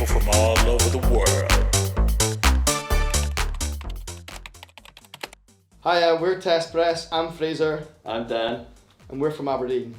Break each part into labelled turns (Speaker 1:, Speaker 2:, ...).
Speaker 1: people from all over the world.
Speaker 2: Hiya, we're Test Press. I'm Fraser.
Speaker 3: I'm Dan.
Speaker 2: And we're from Aberdeen.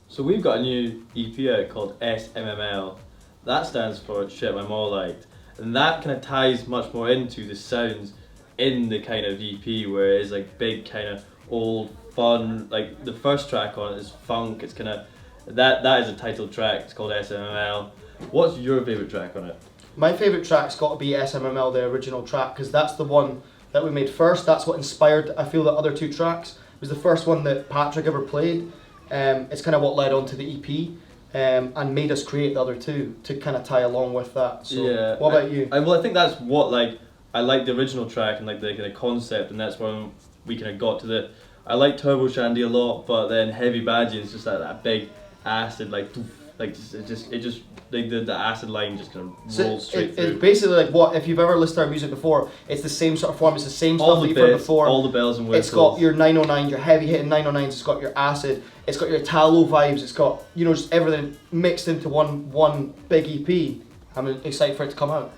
Speaker 3: So we've got a new EP out called SMML. That stands for Shit My Mall Liked. And that kind of ties much more into the sounds in the kind of EP, where it is like big kind of old fun, like the first track on it is funk. It's kind of, that is a title track. It's called SMML. What's your favourite track on it?
Speaker 2: My favourite track's got to be SMML, the original track, because that's the one that we made first. That's what inspired, I feel, the other two tracks. It was the first one that Patrick ever played. It's kind of what led on to the EP and made us create the other two to kind of tie along with that. So,
Speaker 3: yeah.
Speaker 2: What about you?
Speaker 3: Well, I think that's what, like, I like the original track and like the kind of concept, and that's when we kind of got to the. I like Turbo Shandy a lot, but then Heavy Badgie is just that big acid, like it just the acid line just kind of rolls straight through.
Speaker 2: It's basically like what, if you've ever listened to our music before, it's the same sort of form, it's the same
Speaker 3: All
Speaker 2: stuff
Speaker 3: the
Speaker 2: that you've heard
Speaker 3: bits,
Speaker 2: before.
Speaker 3: all the bells and whistles.
Speaker 2: It's got your 909, your heavy hitting 909s, it's got your acid, it's got your Italo vibes, it's got, you know, just everything mixed into one big EP. I'm excited for it to come out.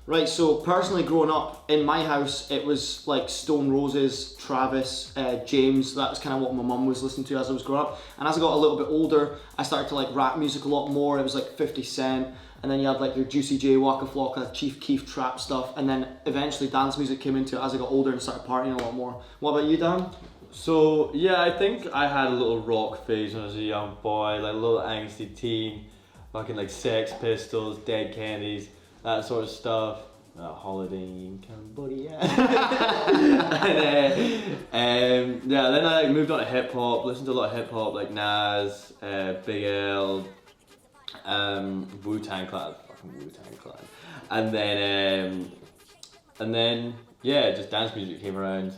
Speaker 2: Right, so personally growing up in my house, it was like Stone Roses, Travis, James. That was kind of what my mum was listening to as I was growing up. And as I got a little bit older, I started to like rap music a lot more. It was like 50 Cent, and then you had like your Juicy J, Waka Flocka, Chief Keef trap stuff, and then eventually dance music came into it as I got older and started partying a lot more. What about you, Dan?
Speaker 3: So yeah, I think I had a little rock phase when I was a young boy, like a little angsty teen, fucking like Sex Pistols, Dead Kennedys, that sort of stuff. Holiday in Cambodia. And yeah, then I moved on to hip hop, listened to a lot of hip hop like Nas, Big L, Wu-Tang Clan, fucking Wu-Tang Clan. And then yeah, just dance music came around.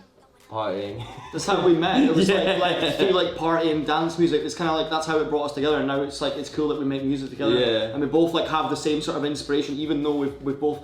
Speaker 3: Partying.
Speaker 2: That's how we met. It was like I feel like partying, dance music. It's kind of like that's how it brought us together. And now it's like it's cool that we make music together.
Speaker 3: Yeah.
Speaker 2: And we both like have the same sort of inspiration, even though we've both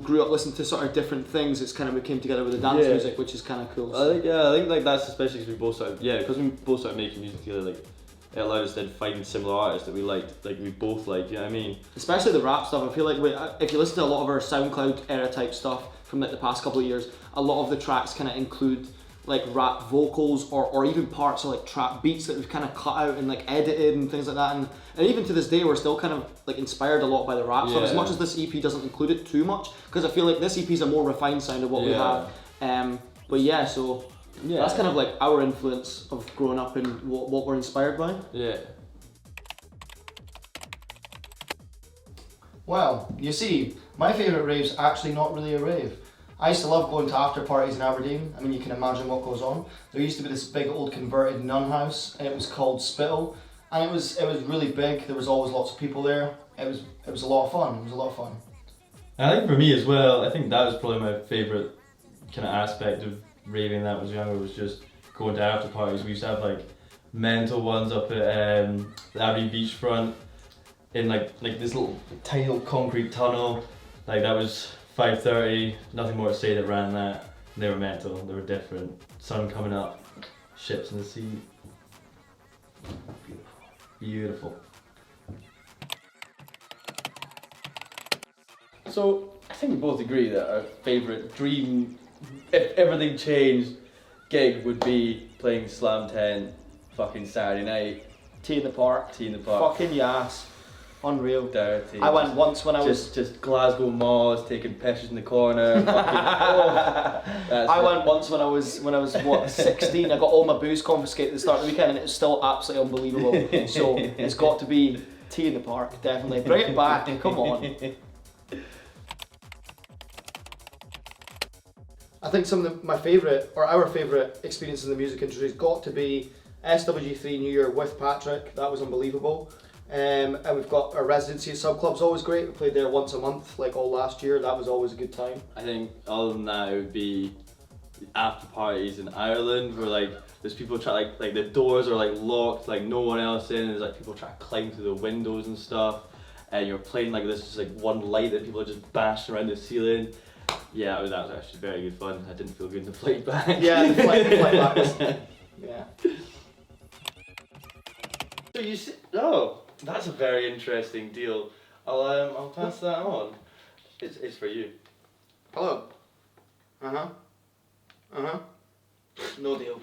Speaker 2: grew up listening to sort of different things. It's kind of we came together with the dance music, which is kind of cool.
Speaker 3: I think like that's especially because we both started making music together. Like it allowed us to find similar artists that we liked. Like we both liked. You know what I mean?
Speaker 2: Especially the rap stuff. I feel like if you listen to a lot of our SoundCloud era type stuff from like the past couple of years, a lot of the tracks kind of include like rap vocals or even parts of like trap beats that we've kind of cut out and like edited and things like that, and even to this day we're still kind of like inspired a lot by the rap stuff, as much as this EP doesn't include it too much, because I feel like this EP is a more refined sound of what we have. But yeah, so that's kind of like our influence of growing up and what we're inspired by.
Speaker 3: Yeah.
Speaker 2: Well, you see, my favourite rave's actually not really a rave. I used to love going to after parties in Aberdeen. I mean, you can imagine what goes on. There used to be this big old converted nun house, and it was called Spittle, and it was really big. There was always lots of people there. It was a lot of fun. It was a lot of fun.
Speaker 3: I think for me as well, I think that was probably my favourite kind of aspect of raving when I was younger, was just going to after parties. We used to have like mental ones up at the Aberdeen beachfront in like this little tiny little concrete tunnel. Like that was 5:30, nothing more to say that ran that. They were mental, they were different. Sun coming up, ships in the sea. Beautiful. Beautiful. So I think we both agree that our favourite dream, if everything changed, gig would be playing Slam 10 fucking Saturday night.
Speaker 2: Tea in the park. Fucking yes. Unreal.
Speaker 3: Dirty.
Speaker 2: I went once when I was
Speaker 3: just Glasgow Moss taking pictures in the corner.
Speaker 2: I went once when I was what 16. I got all my booze confiscated at the start of the weekend, and it was still absolutely unbelievable. So it's got to be Tea in the Park, definitely. Bring it back. Come on. I think some of our favourite experiences in the music industry has got to be SWG3 New Year with Patrick. That was unbelievable. And we've got our residency at Sub Club's always great. We played there once a month, like all last year. That was always a good time.
Speaker 3: I think other than that, it would be after parties in Ireland where like there's people try like the doors are like locked, like no one else in. There's like people trying to climb through the windows and stuff, and you're playing like this just like one light that people are just bashing around the ceiling. Yeah, that was actually very good fun. I didn't feel good in the flight back.
Speaker 2: Yeah, the flight back was. Yeah.
Speaker 3: So you see, oh, that's a very interesting deal. I'll pass that on. It's for you.
Speaker 2: Hello. No deal.